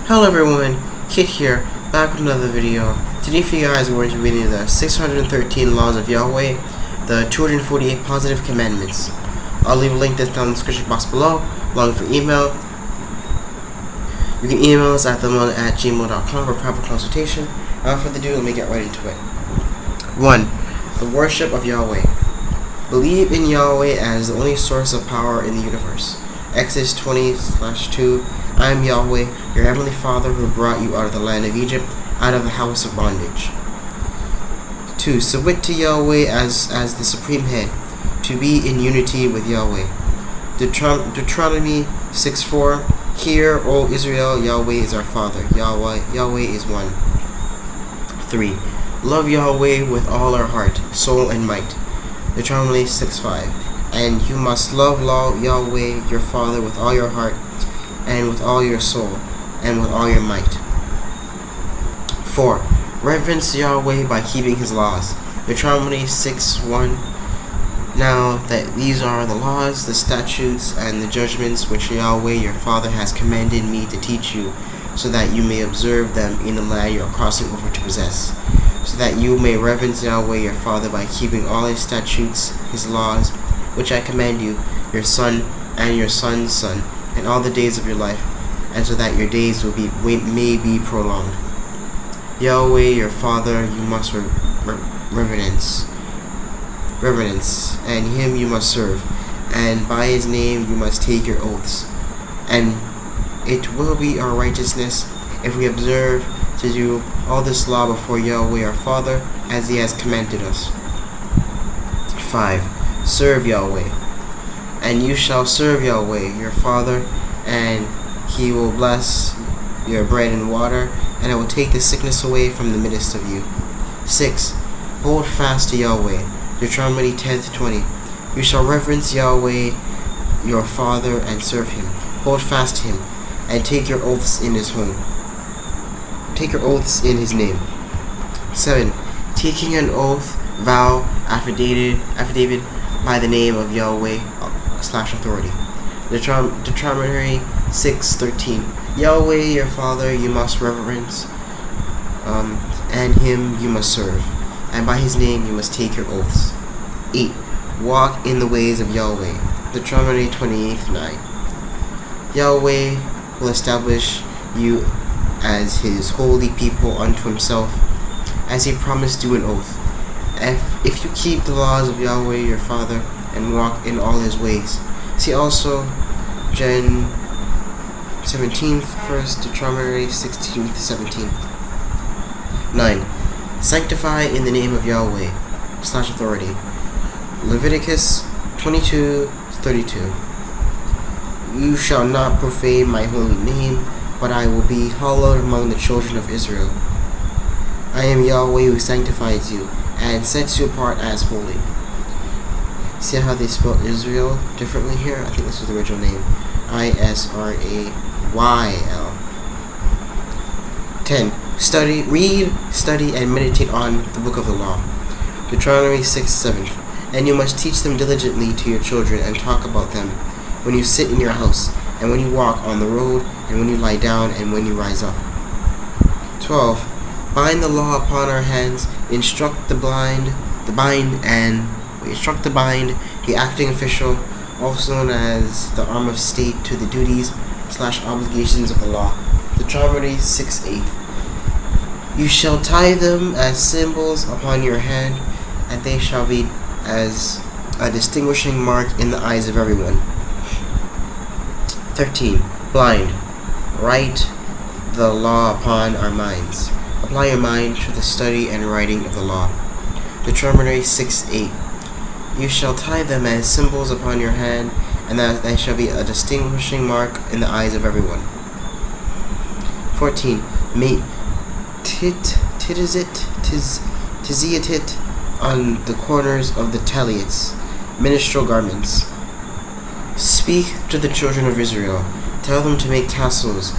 Hello everyone, Kit here, back with another video. Today for you guys we're going to be reading the 613 laws of Yahweh, the 248 positive commandments. I'll leave a link down in the description box below, along with your email. You can email us at themon@gmail.com for private consultation. Without further ado, let me get right into it. 1. The worship of Yahweh. Believe in Yahweh as the only source of power in the universe. Exodus 20:2. I am Yahweh, your heavenly Father, who brought you out of the land of Egypt, out of the house of bondage. 2. Submit to Yahweh as the supreme head, to be in unity with Yahweh. Deuteronomy 6:4. Hear, O Israel, Yahweh is our Father. Yahweh is one. 3. Love Yahweh with all our heart, soul, and might. Deuteronomy 6:5. And you must love Yahweh your Father with all your heart, and with all your soul, and with all your might. 4. Reverence Yahweh by keeping his laws. Deuteronomy 6:1. Now that these are the laws, the statutes, and the judgments which Yahweh your Father has commanded me to teach you, so that you may observe them in the land you are crossing over to possess, so that you may reverence Yahweh your Father by keeping all his statutes, his laws, which I command you, your son and your son's son, in all the days of your life, and so that your days may be prolonged. Yahweh your Father you must reverence, and him you must serve, and by his name you must take your oaths. And it will be our righteousness if we observe to do all this law before Yahweh our Father, as he has commanded us. 5. Serve Yahweh. And you shall serve Yahweh your Father, and he will bless your bread and water, and I will take the sickness away from the midst of you. 6. Hold fast to Yahweh. Deuteronomy 10:20. You shall reverence Yahweh your Father and serve him. Hold fast to him, and take your oaths in his home. Take your oaths in his name. 7. Taking an oath, vow, affidavit by the name of Yahweh /authority. Deuteronomy 6:13. Yahweh your Father you must reverence, and him you must serve, and by his name you must take your oaths. 8. Walk in the ways of Yahweh. Deuteronomy 28:9. Yahweh will establish you as his holy people unto himself, as he promised you an oath. If you keep the laws of Yahweh your Father and walk in all his ways. See also Gen 17th, 1st Deuteronomy 16-17. 9. Sanctify in the name of Yahweh /authority. Leviticus 22:32. You shall not profane my holy name, but I will be hallowed among the children of Israel. I am Yahweh who sanctifies you and sets you apart as holy. See how they spell Israel differently here? I think this is the original name. Israel. 10. Read, study, and meditate on the book of the law. Deuteronomy 6:7. And you must teach them diligently to your children, and talk about them when you sit in your house, and when you walk on the road, and when you lie down, and when you rise up. 12. Bind the law upon our hands, instruct the bind, the acting official, also known as the arm of state, to the duties / obligations of the law. Deuteronomy 6:8. You shall tie them as symbols upon your hand, and they shall be as a distinguishing mark in the eyes of everyone. 13. Blind. Write the law upon our minds. Apply your mind to the study and writing of the law. Deuteronomy 6:8. You shall tie them as symbols upon your hand, and that they shall be a distinguishing mark in the eyes of everyone. 14. Make tzitzit on the corners of the taliots, ministerial garments. Speak to the children of Israel. Tell them to make tassels,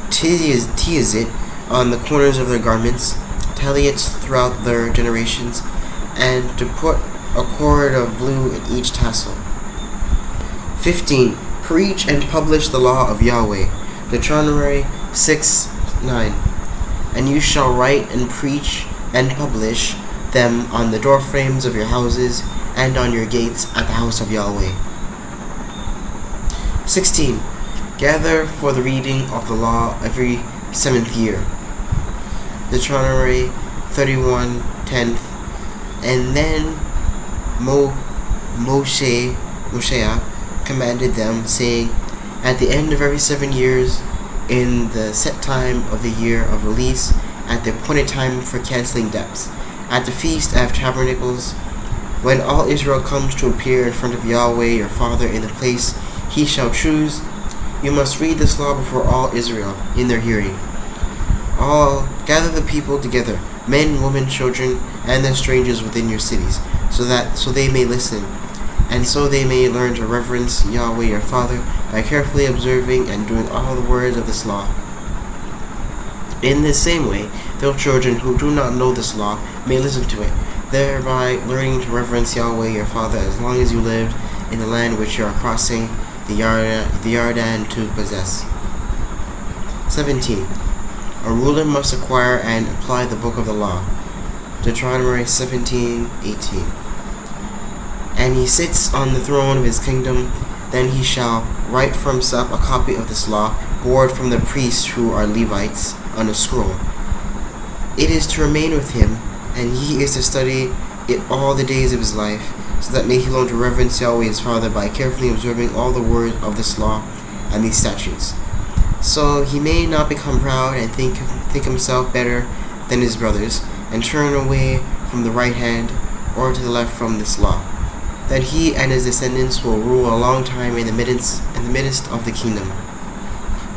tzitzit, on the corners of their garments, taliots throughout their generations, and to put a cord of blue in each tassel. 15. Preach and publish the law of Yahweh. Deuteronomy 6:9. And you shall write and preach and publish them on the doorframes of your houses and on your gates at the house of Yahweh. 16. Gather for the reading of the law every 7th year. Deuteronomy 31:10. And then Moshe commanded them, saying, at the end of every 7 years, in the set time of the year of release, at the appointed time for canceling debts, at the feast of tabernacles, when all Israel comes to appear in front of Yahweh your Father in the place he shall choose, you must read this law before all Israel in their hearing. All gather the people together, men, women, children, and the strangers within your cities, so they may listen, and so they may learn to reverence Yahweh your Father by carefully observing and doing all the words of this law. In this same way, their children who do not know this law may listen to it, thereby learning to reverence Yahweh your Father as long as you live in the land which you are crossing the Yarden to possess. 17. A ruler must acquire and apply the book of the law. Deuteronomy 17:18. And he sits on the throne of his kingdom, then he shall write for himself a copy of this law, borrowed from the priests who are Levites, on a scroll. It is to remain with him, and he is to study it all the days of his life, so that may he learn to reverence Yahweh his Father by carefully observing all the words of this law and these statutes. So he may not become proud and think himself better than his brothers, and turn away from the right hand or to the left from this law, that he and his descendants will rule a long time in the midst of the kingdom.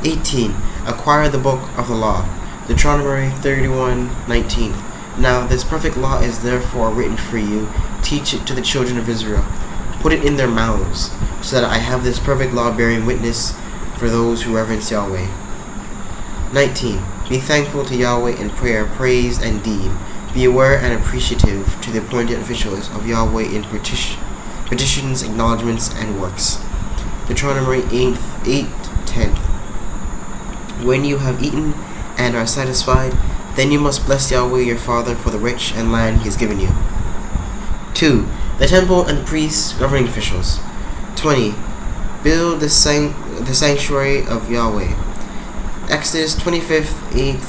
18. Acquire the book of the law. Deuteronomy 31:19. Now this perfect law is therefore written for you. Teach it to the children of Israel. Put it in their mouths, so that I have this perfect law bearing witness for those who reverence Yahweh. 19. Be thankful to Yahweh in prayer, praise, and deed. Be aware and appreciative to the appointed officials of Yahweh in petitions, acknowledgments, and works. Deuteronomy 8:10. When you have eaten and are satisfied, then you must bless Yahweh your Father for the rich and land he has given you. 2. The temple and priests, governing officials. 20. Build the sanctuary of Yahweh. Exodus 25:8.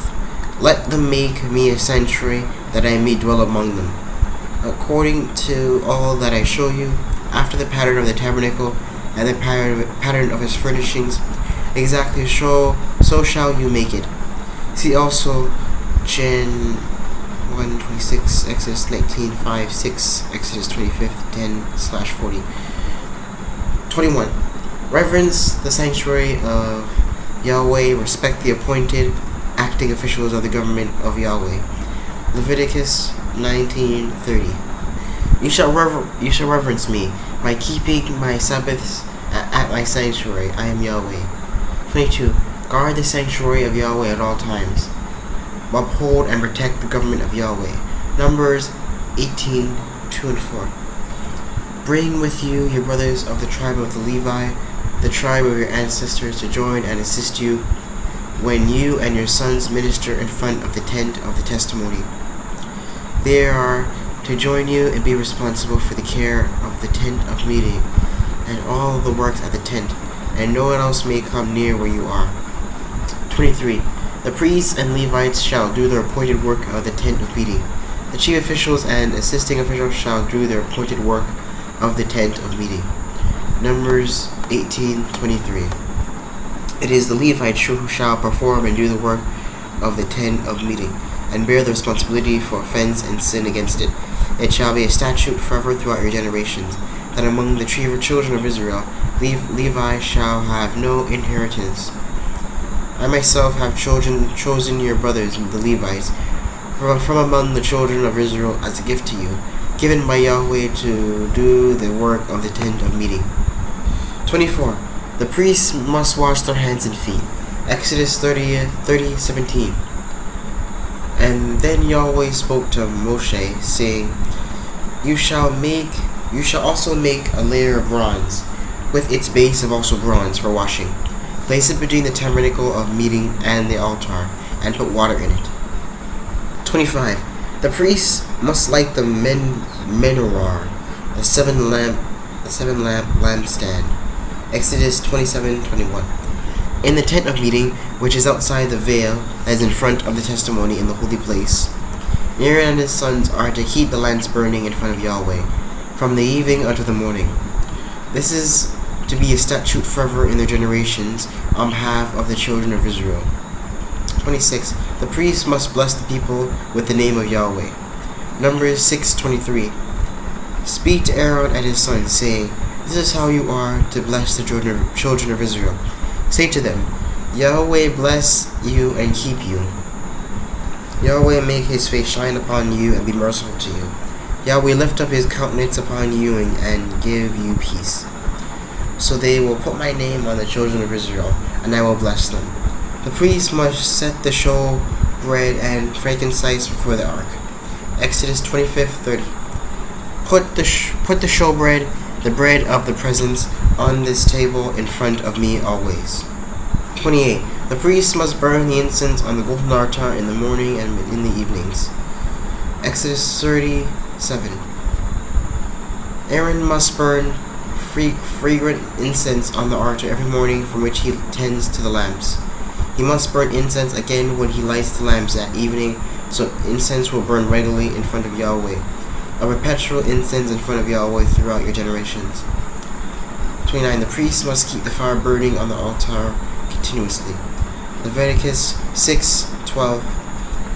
Let them make me a sanctuary, that I may dwell among them, according to all that I show you, after the pattern of the tabernacle and the pattern of its furnishings, exactly so shall you make it. See also Gen 1:26, Exodus 19:5-6, Exodus 25:10-40. 21. Reverence the sanctuary of Yahweh. Respect the appointed acting officials of the government of Yahweh. Leviticus 19:30. You shall reverence me by keeping my Sabbaths at my sanctuary. I am Yahweh. 22. Guard the sanctuary of Yahweh at all times. Uphold and protect the government of Yahweh. Numbers 18:2-4. Bring with you your brothers of the tribe of the Levi, the tribe of your ancestors, to join and assist you when you and your sons minister in front of the tent of the testimony. They are to join you and be responsible for the care of the tent of meeting and all the works at the tent, and no one else may come near where you are. 23. The priests and Levites shall do their appointed work of the tent of meeting. The chief officials and assisting officials shall do their appointed work of the tent of meeting. Numbers 18:23. It is the Levites who shall perform and do the work of the tent of meeting, and bear the responsibility for offense and sin against it. It shall be a statute forever throughout your generations, that among the children of Israel, Levi shall have no inheritance. I myself have chosen your brothers, the Levites, from among the children of Israel as a gift to you, given by Yahweh to do the work of the tent of meeting. 24. The priests must wash their hands and feet. Exodus 30:17. And then Yahweh spoke to Moshe, saying, You shall also make a layer of bronze, with its base of also bronze for washing. Place it between the tabernacle of meeting and the altar, and put water in it. 25. The priest must light the menorah, the seven lamp lampstand. Exodus 27:21. In the tent of meeting, which is outside the veil, as in front of the testimony in the holy place, Aaron and his sons are to keep the lamps burning in front of Yahweh, from the evening until the morning. This is to be a statute forever in their generations, on behalf of the children of Israel. 26. The priest must bless the people with the name of Yahweh. Numbers 6:23. Speak to Aaron and his sons, saying, This is how you are to bless the children of Israel. Say to them, Yahweh bless you and keep you. Yahweh make his face shine upon you and be merciful to you. Yahweh lift up his countenance upon you and give you peace. So they will put my name on the children of Israel, and I will bless them. The priest must set the show bread and frankincense before the ark. Exodus 25:30. Put the showbread, the bread of the presence, on this table in front of me always. 28. The priest must burn the incense on the golden altar in the morning and in the evenings. Exodus 37. Aaron must burn fragrant incense on the altar every morning, from which he tends to the lamps. He must burn incense again when he lights the lamps at evening, so incense will burn regularly in front of Yahweh, a perpetual incense in front of Yahweh throughout your generations. 29. The priest must keep the fire burning on the altar continuously. Leviticus 6:12.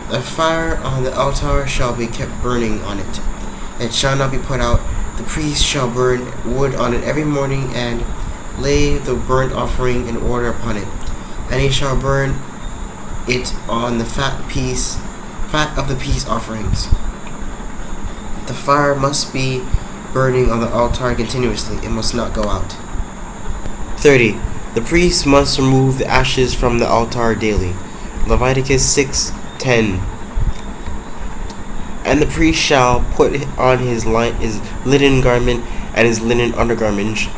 The fire on the altar shall be kept burning on it. It shall not be put out. The priest shall burn wood on it every morning and lay the burnt offering in order upon it. And he shall burn it on the fat of the peace offerings. The fire must be burning on the altar continuously. It must not go out. 30. The priest must remove the ashes from the altar daily. Leviticus 6:10. And the priest shall put on his linen garment and his linen undergarments,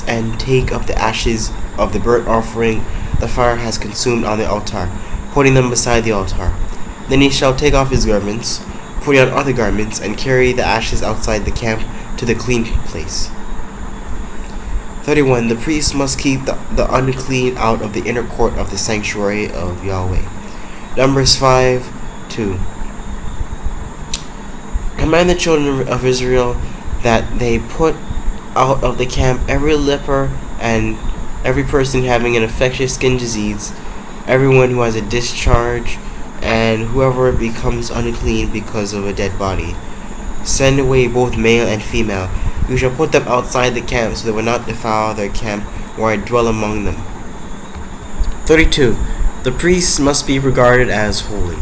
and take up the ashes of the burnt offering the fire has consumed on the altar, putting them beside the altar. Then he shall take off his garments, put on other garments, and carry the ashes outside the camp to the clean place. 31. The priest must keep the unclean out of the inner court of the sanctuary of Yahweh. Numbers 5:2. Command the children of Israel that they put out of the camp every leper and every person having an infectious skin disease, everyone who has a discharge, and whoever becomes unclean because of a dead body. Send away both male and female. You shall put them outside the camp, so they will not defile their camp where I dwell among them. 32. The priests must be regarded as holy.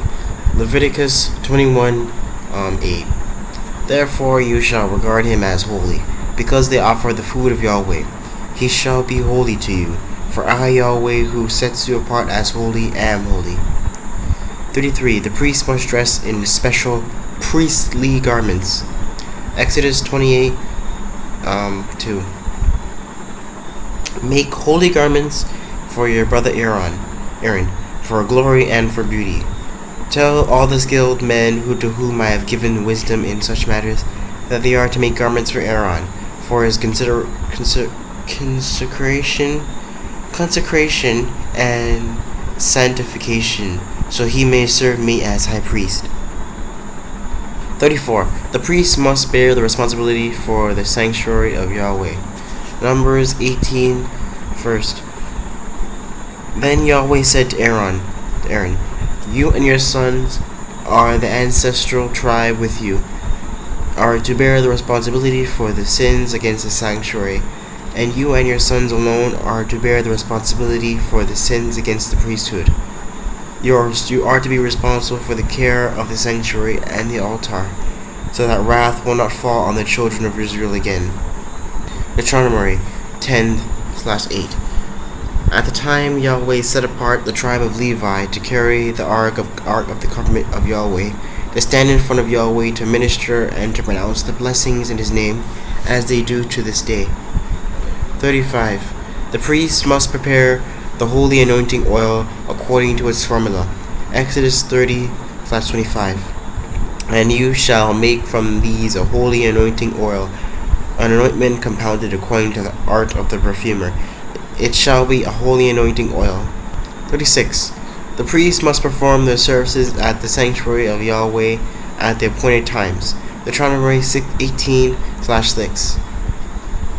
Leviticus 21:8. Therefore you shall regard him as holy, because they offer the food of Yahweh. He shall be holy to you, for I, Yahweh, who sets you apart as holy, am holy. 33. The priest must dress in special priestly garments. Exodus 28:2. Make holy garments for your brother Aaron, for glory and for beauty. Tell all the skilled men to whom I have given wisdom in such matters that they are to make garments for Aaron, for his consecration and sanctification, so he may serve me as high priest. 34. The priest must bear the responsibility for the sanctuary of Yahweh. Numbers 18:1. Then Yahweh said to Aaron, You and your sons are the ancestral tribe with you, are to bear the responsibility for the sins against the sanctuary, and you and your sons alone are to bear the responsibility for the sins against the priesthood. You are to be responsible for the care of the sanctuary and the altar, so that wrath will not fall on the children of Israel again. Deuteronomy 10:8. At the time Yahweh set apart the tribe of Levi to carry the ark of the covenant of Yahweh, to stand in front of Yahweh to minister and to pronounce the blessings in his name, as they do to this day. 35. The priest must prepare the holy anointing oil according to its formula. Exodus 30:25. And you shall make from these a holy anointing oil, an anointment compounded according to the art of the perfumer. It shall be a holy anointing oil. 36. The priest must perform the services at the sanctuary of Yahweh at the appointed times. Deuteronomy 18:6.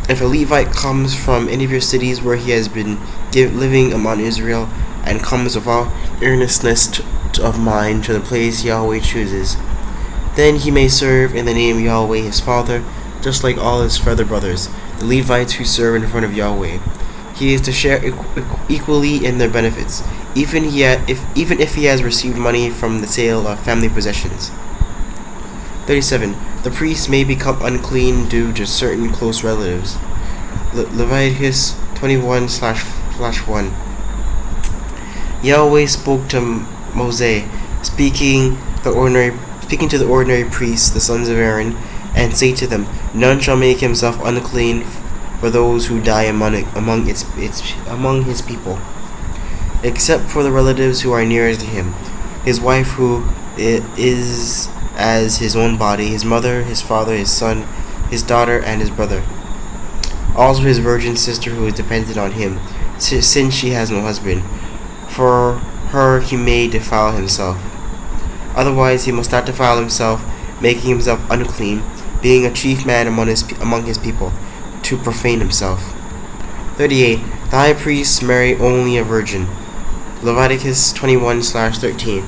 If a Levite comes from any of your cities where he has been living among Israel, and comes without earnestness of mind to the place Yahweh chooses, then he may serve in the name of Yahweh his father, just like all his further brothers, the Levites who serve in front of Yahweh. He is to share equally in their benefits, even if he has received money from the sale of family possessions. 37. The priest may become unclean due to certain close relatives. Leviticus 21:1. Yahweh spoke to Moses, speaking to the ordinary priests, the sons of Aaron, and say to them, none shall make himself unclean for those who die among his people, except for the relatives who are nearest to him, his wife who is as his own body, his mother, his father, his son, his daughter, and his brother. Also his virgin sister who is dependent on him, since she has no husband. For her he may defile himself. Otherwise he must not defile himself, making himself unclean, being a chief man among his people, to profane himself. 38. The high priest marry only a virgin. Leviticus 21:13.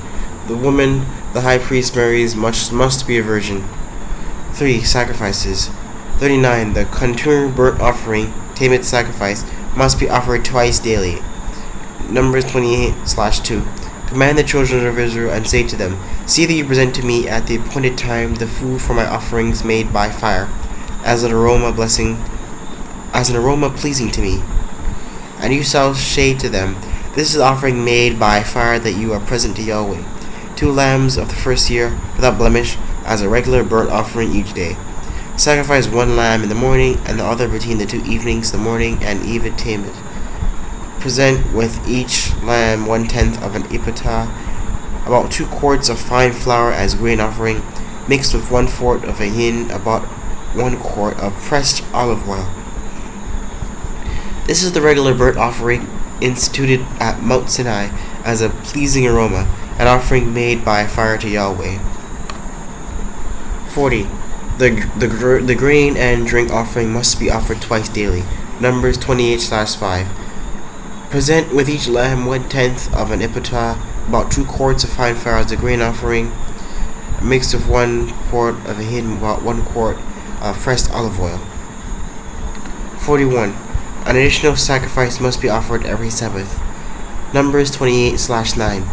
The woman the high priest marries must be a virgin. 3. Sacrifices. 39. The contour burnt offering, Atonement sacrifice, must be offered twice daily. Numbers 28:2. Command the children of Israel and say to them, see that you present to me at the appointed time the food for my offerings made by fire, as an aroma pleasing to me. And you shall say to them, this is the offering made by fire that you are present to Yahweh. 2 lambs of the first year, without blemish, as a regular burnt offering each day. Sacrifice 1 lamb in the morning, and the other between the 2 evenings, the morning and eve Atonement. Present with each lamb 1/10 of an ephah, about 2 quarts of fine flour as grain offering, mixed with 1/4 of a hin, about 1 quart of pressed olive oil. This is the regular burnt offering instituted at Mount Sinai as a pleasing aroma, an offering made by fire to Yahweh. 40. The grain and drink offering must be offered twice daily. Numbers 28:5. Present with each lamb 1/10 of an ephah, about 2 quarts of fine flour as a grain offering, mixed with 1 quart of a hin, about 1 quart of pressed olive oil. 41. An additional sacrifice must be offered every Sabbath. Numbers 28:9.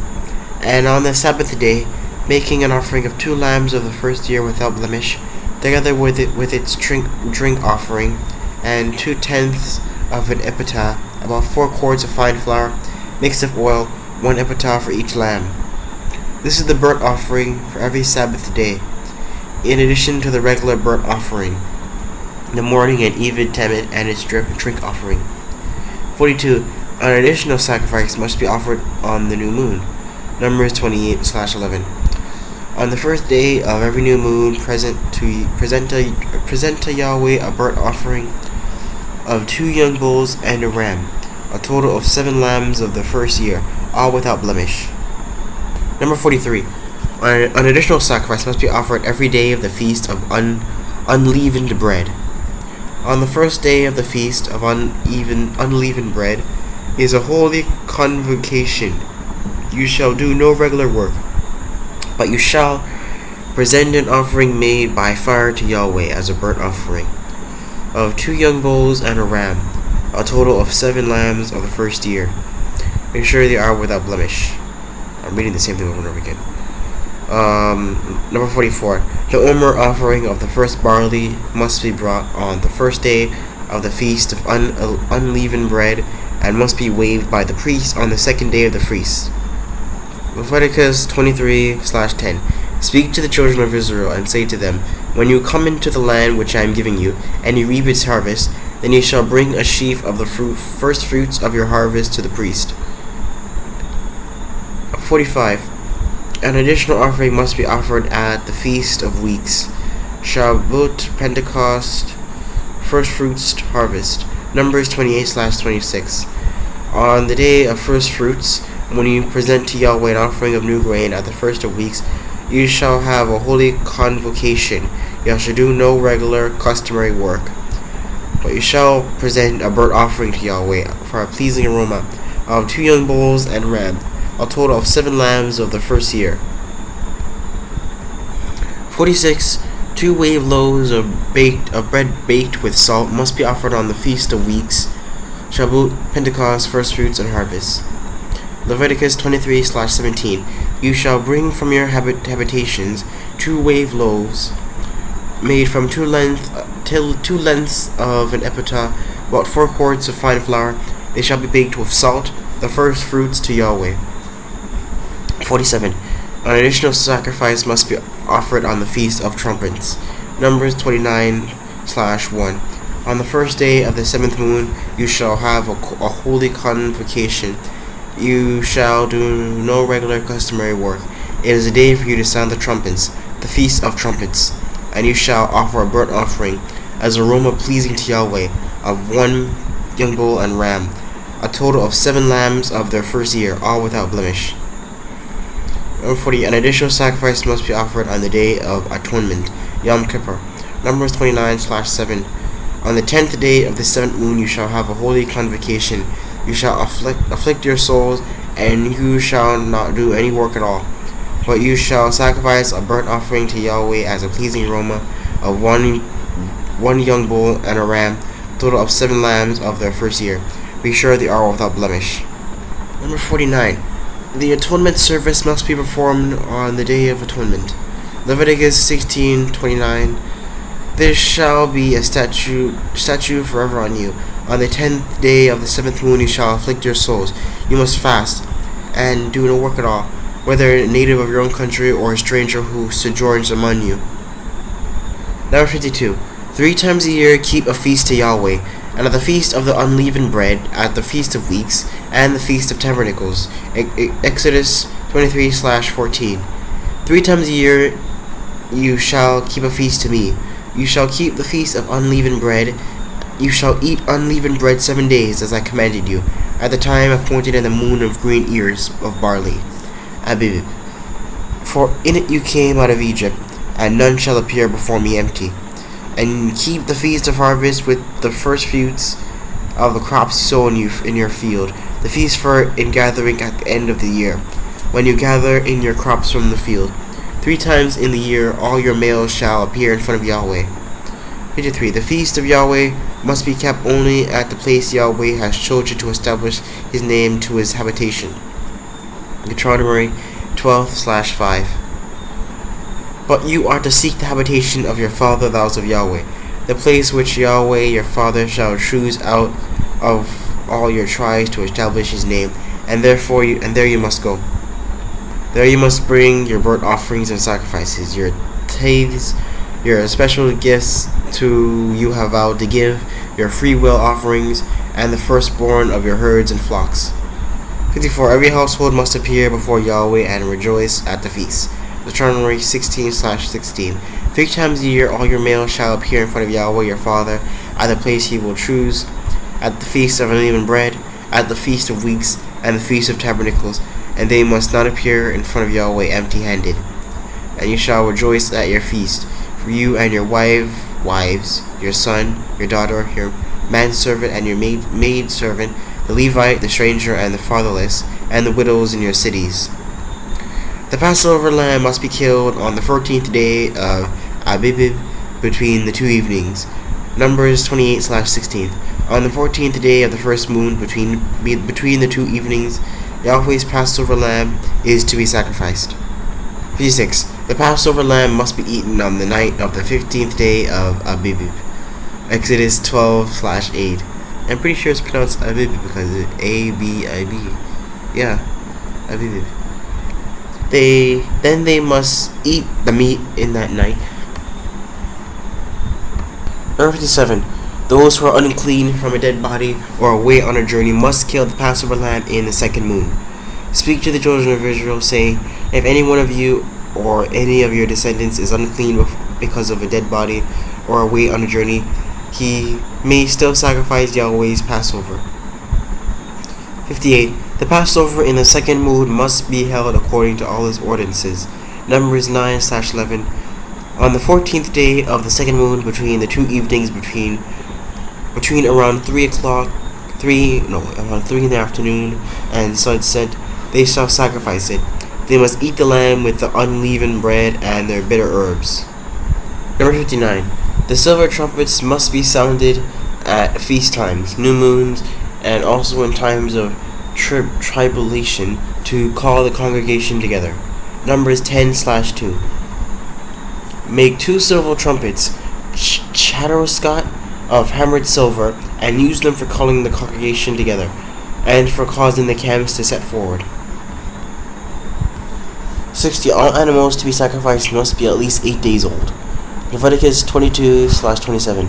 And on the Sabbath day, making an offering of 2 lambs of the first year without blemish, together with its drink offering, and 2/10 of an ephah, about 4 quarts of fine flour, mixed with oil, 1 ephah for each lamb. This is the burnt offering for every Sabbath day, in addition to the regular burnt offering, the morning and eve Atonement and its drink offering. 42. An additional sacrifice must be offered on the new moon. Numbers 28:11. On the first day of every new moon, present to Yahweh a burnt offering of 2 young bulls and a ram, a total of 7 lambs of the first year, all without blemish. Number 43. An additional sacrifice must be offered every day of the feast of unleavened bread. On the first day of the feast of unleavened bread is a holy convocation. You shall do no regular work, but you shall present an offering made by fire to Yahweh as a burnt offering of 2 young bulls and a ram, a total of 7 lambs of the first year. Make sure they are without blemish. I'm reading the same thing over and over again. Number 44. The omer offering of the first barley must be brought on the first day of the feast of unleavened bread, and must be waved by the priest on the second day of the feast. Leviticus 23:10. Speak to the children of Israel and say to them, when you come into the land which I am giving you, and you reap its harvest, Then you shall bring a sheaf of the first fruits of your harvest to the priest. 45. An additional offering must be offered at the Feast of Weeks, Shavuot, Pentecost, First Fruits, Harvest. Numbers 28/26. On the day of first fruits, when you present to Yahweh an offering of new grain at the first of weeks, you shall have a holy convocation. You shall do no regular customary work, but you shall present a burnt offering to Yahweh for a pleasing aroma of 2 young bulls and ram, a total of 7 lambs of the first year. 46. 2 wave loaves of bread baked with salt must be offered on the Feast of Weeks, Shavuot, Pentecost, First Fruits, and Harvest. Leviticus 23/17. You shall bring from your habitations 2 wave loaves, made from 2 lengths of an epitah, about 4 quarts of fine flour. They shall be baked with salt, the first fruits to Yahweh. 47. An additional sacrifice must be offered on the Feast of Trumpets. Numbers 29/1. On the first day of the 7th moon, you shall have a holy convocation. You shall do no regular customary work. It is a day for you to sound the trumpets, the Feast of Trumpets, and you shall offer a burnt offering as aroma pleasing to Yahweh of 1 young bull and ram, a total of 7 lambs of their first year, all without blemish. Number 40. An additional sacrifice must be offered on the day of Atonement, Yom Kippur. Numbers 29/7. On the 10th day of the 7th moon you shall have a holy convocation. You shall afflict your souls, and you shall not do any work at all. But you shall sacrifice a burnt offering to Yahweh as a pleasing aroma of one young bull and a ram, a total of 7 lambs of their first year. Be sure they are without blemish. Number 49. The atonement service must be performed on the Day of Atonement. Leviticus 16:29. There shall be a statue forever on you. On the 10th day of the 7th moon you shall afflict your souls. You must fast, and do no work at all, whether a native of your own country or a stranger who sojourns among you. Number 52. 3 times a year keep a feast to Yahweh, and at the feast of the unleavened bread, at the feast of weeks, and the feast of tabernacles. Exodus 23/14. 3 times a year you shall keep a feast to me. You shall keep the feast of unleavened bread. You shall eat unleavened bread 7 days, as I commanded you, at the time appointed in the moon of green ears of barley. Abib. For in it you came out of Egypt, and none shall appear before me empty. And keep the feast of harvest with the first fruits of the crops sown in your field, the feast for ingathering at the end of the year, when you gather in your crops from the field. 3 times in the year all your males shall appear in front of Yahweh. 53. The feast of Yahweh must be kept only at the place Yahweh has chosen to establish his name to his habitation. Deuteronomy 12/5. But you are to seek the habitation of your father, the house of Yahweh, the place which Yahweh your father shall choose out of all your tribes to establish his name, and there you must go. There you must bring your burnt offerings and sacrifices, your tithes, your special gifts to you have vowed to give, your free will offerings, and the firstborn of your herds and flocks. 54. Every household must appear before Yahweh and rejoice at the feast. Deuteronomy 16/16. 3 times a year all your males shall appear in front of Yahweh your father at the place he will choose, at the feast of unleavened bread, at the feast of weeks, and the feast of tabernacles, and they must not appear in front of Yahweh empty-handed. And you shall rejoice at your feast, for you and your wives, your son, your daughter, your manservant, and your maidservant, the Levite, the stranger, and the fatherless, and the widows in your cities. The Passover lamb must be killed on the 14th day of Abib between the 2 evenings. Numbers 28/16. On the 14th day of the first moon between the 2 evenings, Yahweh's Passover lamb is to be sacrificed. 56. The Passover lamb must be eaten on the night of the 15th day of Abib. Exodus 12/8. I'm pretty sure it's pronounced Abib because it's A-B-I-B. Yeah, Abib. They must eat the meat in that night. Number 57. Those who are unclean from a dead body or away on a journey must kill the Passover lamb in the second moon. Speak to the children of Israel, saying, if any one of you or any of your descendants is unclean because of a dead body or away on a journey, he may still sacrifice Yahweh's Passover. 58. The Passover in the second moon must be held according to all its ordinances. Numbers 9/11. On the 14th day of the second moon, between the two evenings, between around 3 in the afternoon and sunset, they shall sacrifice it. They must eat the lamb with the unleavened bread and their bitter herbs. Number 59. The silver trumpets must be sounded at feast times, new moons, and also in times of tribulation to call the congregation together. Numbers 10/2. Make 2 silver trumpets, chatteroscot of hammered silver, and use them for calling the congregation together, and for causing the camps to set forward. 60. All animals to be sacrificed must be at least 8 days old. Leviticus 22/27.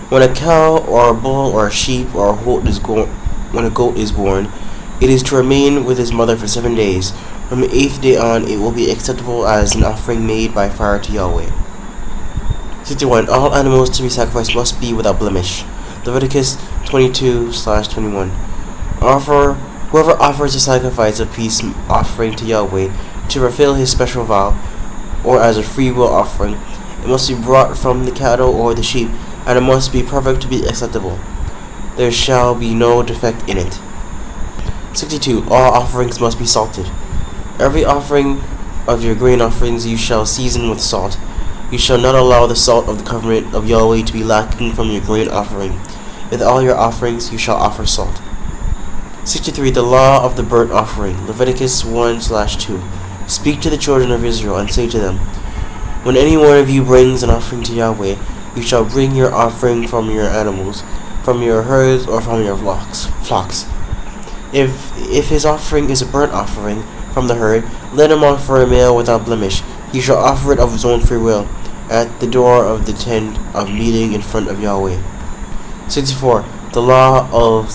When a cow or a bull or a sheep or a when a goat is born, it is to remain with his mother for 7 days. From the 8th day on, it will be acceptable as an offering made by fire to Yahweh. 61. All animals to be sacrificed must be without blemish. Leviticus 22/21. Whoever offers a sacrifice of peace offering to Yahweh to fulfill his special vow, or as a free will offering, it must be brought from the cattle or the sheep, and it must be perfect to be acceptable. There shall be no defect in it. 62. All offerings must be salted. Every offering of your grain offerings you shall season with salt. You shall not allow the salt of the covenant of Yahweh to be lacking from your grain offering. With all your offerings you shall offer salt. 63. The law of the burnt offering. Leviticus 1/2. Speak to the children of Israel and say to them, when any one of you brings an offering to Yahweh, you shall bring your offering from your animals, from your herds, or from your flocks. If his offering is a burnt offering from the herd, let him offer a male without blemish. He shall offer it of his own free will, at the door of the tent of meeting in front of Yahweh. 64. The law of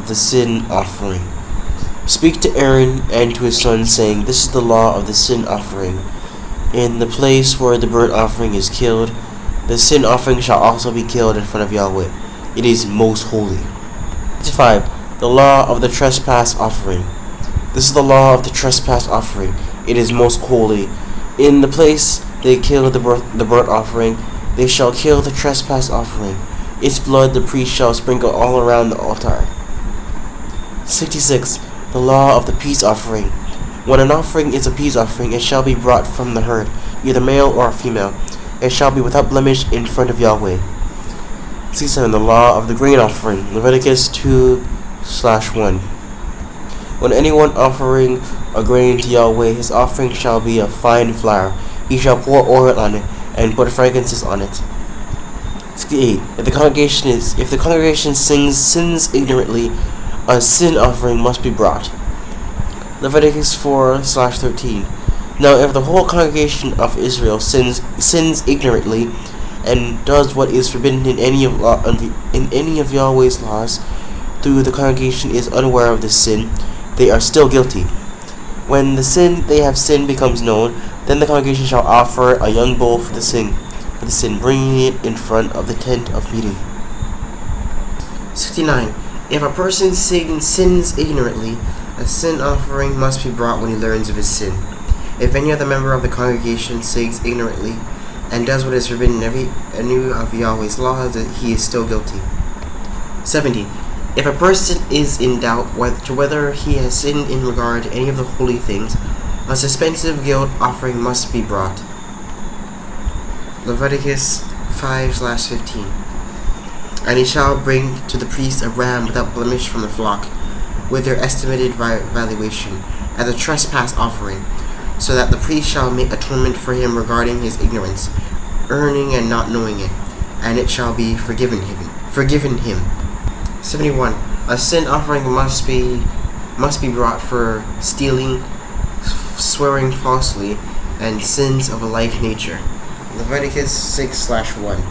the sin offering. Speak to Aaron and to his sons, saying, this is the law of the sin offering. In the place where the burnt offering is killed, the sin offering shall also be killed in front of Yahweh. It is most holy. 65. The law of the trespass offering. This is the law of the trespass offering. It is most holy. In the place they kill the burnt offering, they shall kill the trespass offering. Its blood the priest shall sprinkle all around the altar. 66. The law of the peace offering. When an offering is a peace offering, it shall be brought from the herd, either male or female. It shall be without blemish in front of Yahweh. 67. The law of the grain offering. Leviticus 2/1. When anyone offering a grain to Yahweh, his offering shall be of fine flour. He shall pour oil on it and put fragrances on it. 68. If the congregation sins ignorantly, a sin offering must be brought. Leviticus 4/13. Now if the whole congregation of Israel sins ignorantly and does what is forbidden in any of Yahweh's laws, though the congregation is unaware of this sin, they are still guilty. When the sin they have sinned becomes known, then the congregation shall offer a young bull for the sin, bringing it in front of the tent of meeting. 69. If a person sins ignorantly, a sin offering must be brought when he learns of his sin. If any other member of the congregation sins ignorantly and does what is forbidden in any of Yahweh's laws, he is still guilty. 70. If a person is in doubt whether he has sinned in regard to any of the holy things, a suspensive guilt offering must be brought. Leviticus 5/15. And he shall bring to the priest a ram without blemish from the flock, with their estimated valuation, as a trespass offering, so that the priest shall make atonement for him regarding his ignorance, earning and not knowing it, and it shall be forgiven him. 71. A sin offering must be brought for stealing, swearing falsely, and sins of a like nature. Leviticus 6/1.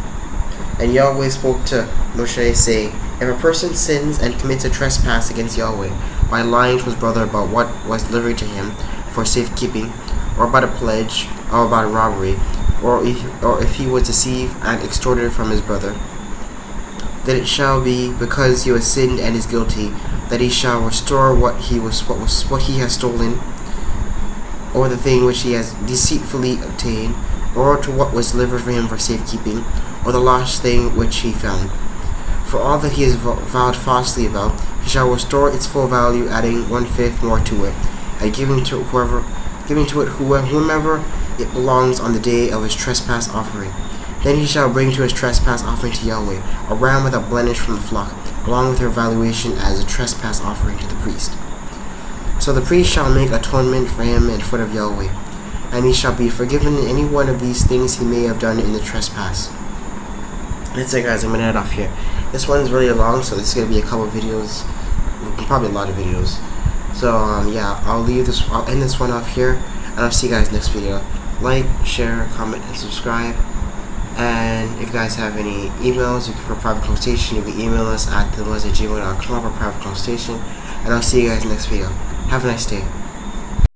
And Yahweh spoke to Moshe, saying, If a person sins and commits a trespass against Yahweh by lying to his brother about what was delivered to him for safekeeping, or about a pledge, or about a robbery, or if he was deceived and extorted from his brother, then it shall be, because he has sinned and is guilty, that he shall restore what he has stolen, or the thing which he has deceitfully obtained, or to what was delivered for him for safekeeping, or the lost thing which he found. For all that he has vowed falsely about, he shall restore its full value, adding 1/5 more to it, and giving to it whomever it belongs on the day of his trespass offering. Then he shall bring to his trespass offering to Yahweh a ram without blemish from the flock, along with her valuation as a trespass offering to the priest. So the priest shall make atonement for him in front of Yahweh, and he shall be forgiven in any one of these things he may have done in the trespass. That's it, guys. I'm gonna head off here. This one's really long, so this is gonna be a couple of videos, probably a lot of videos. So yeah, I'll end this one off here, and I'll see you guys next video. Like, share, comment, and subscribe. And if you guys have any emails for private consultation, you can email us at thenoise@gmail.com for private consultation. And I'll see you guys next video. Have a nice day.